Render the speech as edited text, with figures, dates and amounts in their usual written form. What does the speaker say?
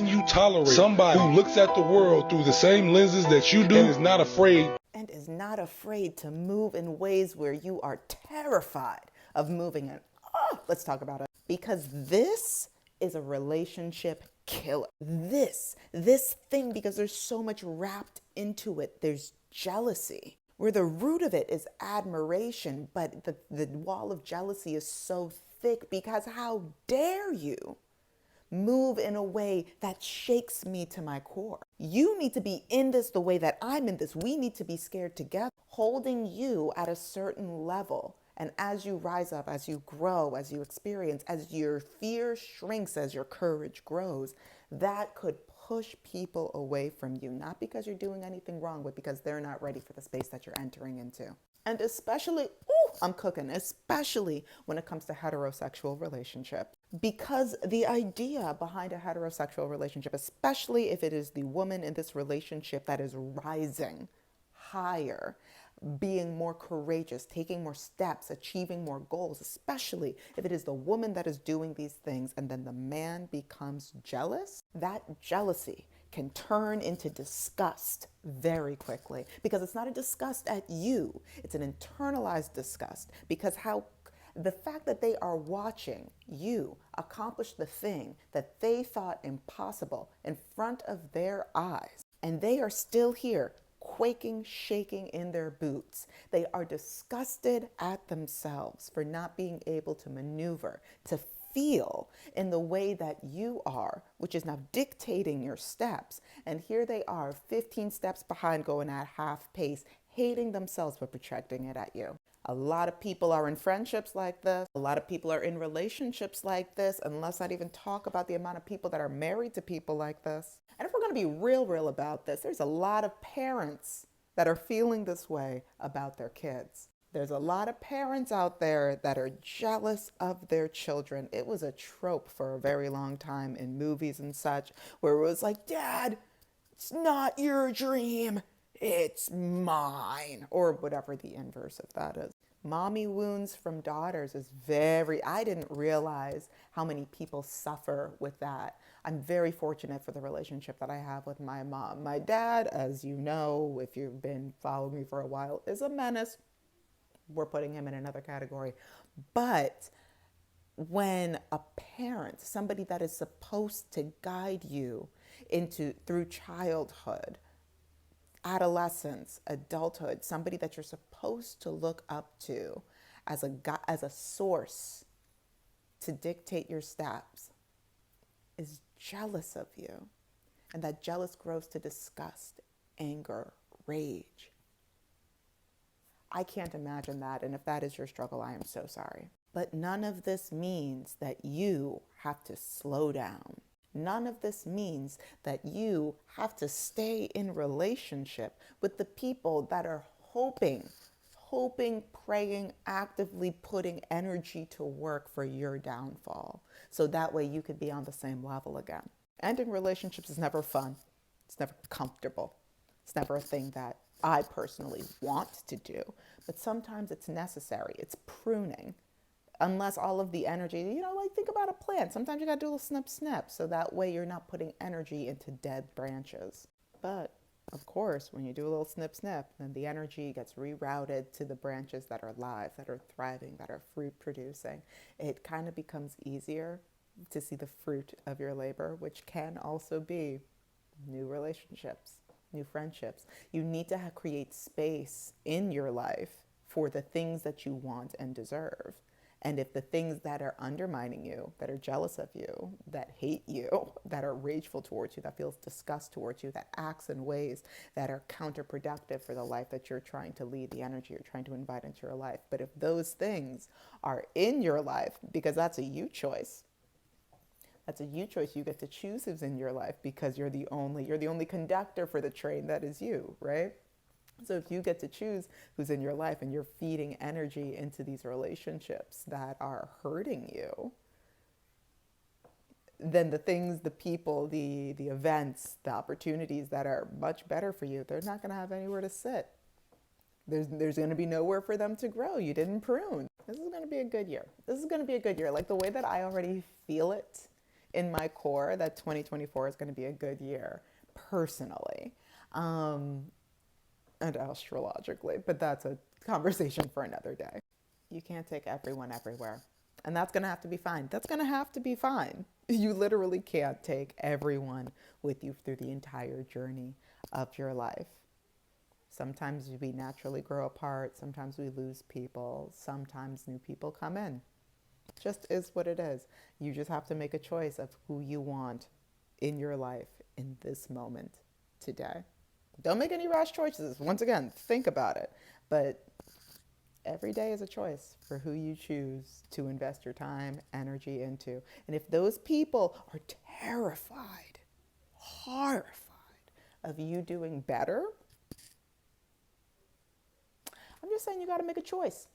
You tolerate somebody who looks at the world through the same lenses that you do and is not afraid. And is not afraid to move in ways where you are terrified of moving in. Oh, let's talk about it. Because this is a relationship killer. This thing, because there's so much wrapped into it. There's jealousy, where the root of it is admiration, but the wall of jealousy is so thick because how dare you move in a way that shakes me to my core. You need to be in this the way that I'm in this. We need to be scared together, holding you at a certain level. And as you rise up, as you grow, as you experience, as your fear shrinks, as your courage grows, that could push people away from you, not because you're doing anything wrong, but because they're not ready for the space that you're entering into. And especially, I'm cooking, especially when it comes to heterosexual relationships. Because the idea behind a heterosexual relationship, especially if it is the woman in this relationship that is rising higher, being more courageous, taking more steps, achieving more goals, especially if it is the woman that is doing these things and then the man becomes jealous, that jealousy can turn into disgust very quickly, because it's not a disgust at you, it's an internalized disgust, because the fact that they are watching you accomplish the thing that they thought impossible in front of their eyes, and they are still here quaking, shaking in their boots. They are disgusted at themselves for not being able to maneuver, to feel in the way that you are, which is now dictating your steps. And here they are, 15 steps behind, going at half pace, hating themselves but projecting it at you. A lot of people are in friendships like this. A lot of people are in relationships like this, and let's not even talk about the amount of people that are married to people like this. And if we're going to be real about this, there's a lot of parents that are feeling this way about their kids. There's a lot of parents out there that are jealous of their children. It was a trope for a very long time in movies and such, where it was like, Dad, it's not your dream, it's mine, or whatever the inverse of that is. Mommy wounds from daughters is I didn't realize how many people suffer with that. I'm very fortunate for the relationship that I have with my mom. My dad, as you know, if you've been following me for a while, is a menace. We're putting him in another category. But when a parent, somebody that is supposed to guide you through childhood, adolescence, adulthood, somebody that you're supposed to look up to as a source to dictate your steps, is jealous of you. And that jealous grows to disgust, anger, rage. I can't imagine that. And if that is your struggle, I am so sorry. But none of this means that you have to slow down. None of this means that you have to stay in relationship with the people that are hoping, praying, actively putting energy to work for your downfall. So that way you could be on the same level again. Ending relationships is never fun. It's never comfortable. It's never a thing that I personally want to do. But sometimes it's necessary. It's pruning. Unless all of the energy, like think about a plant. Sometimes you got to do a little snip, so that way you're not putting energy into dead branches. But of course, when you do a little snip, then the energy gets rerouted to the branches that are live, that are thriving, that are fruit producing. It kind of becomes easier to see the fruit of your labor, which can also be new relationships, new friendships. You need to create space in your life for the things that you want and deserve. And if the things that are undermining you, that are jealous of you, that hate you, that are rageful towards you, that feels disgust towards you, that acts in ways that are counterproductive for the life that you're trying to lead, the energy you're trying to invite into your life. But if those things are in your life, because that's a you choice, that's a you choice. You get to choose who's in your life, because you're the only conductor for the train that is you, right? So if you get to choose who's in your life and you're feeding energy into these relationships that are hurting you, then the things, the people, the events, the opportunities that are much better for you, they're not going to have anywhere to sit. There's going to be nowhere for them to grow. You didn't prune. This is going to be a good year. This is going to be a good year. Like the way that I already feel it in my core that 2024 is going to be a good year personally, and astrologically, but that's a conversation for another day. You can't take everyone everywhere. And that's going to have to be fine. That's going to have to be fine. You literally can't take everyone with you through the entire journey of your life. Sometimes we naturally grow apart. Sometimes we lose people. Sometimes new people come in. It just is what it is. You just have to make a choice of who you want in your life in this moment today. Don't make any rash choices. Once again, think about it. But every day is a choice for who you choose to invest your time, energy into. And if those people are terrified, horrified of you doing better, I'm just saying you got to make a choice.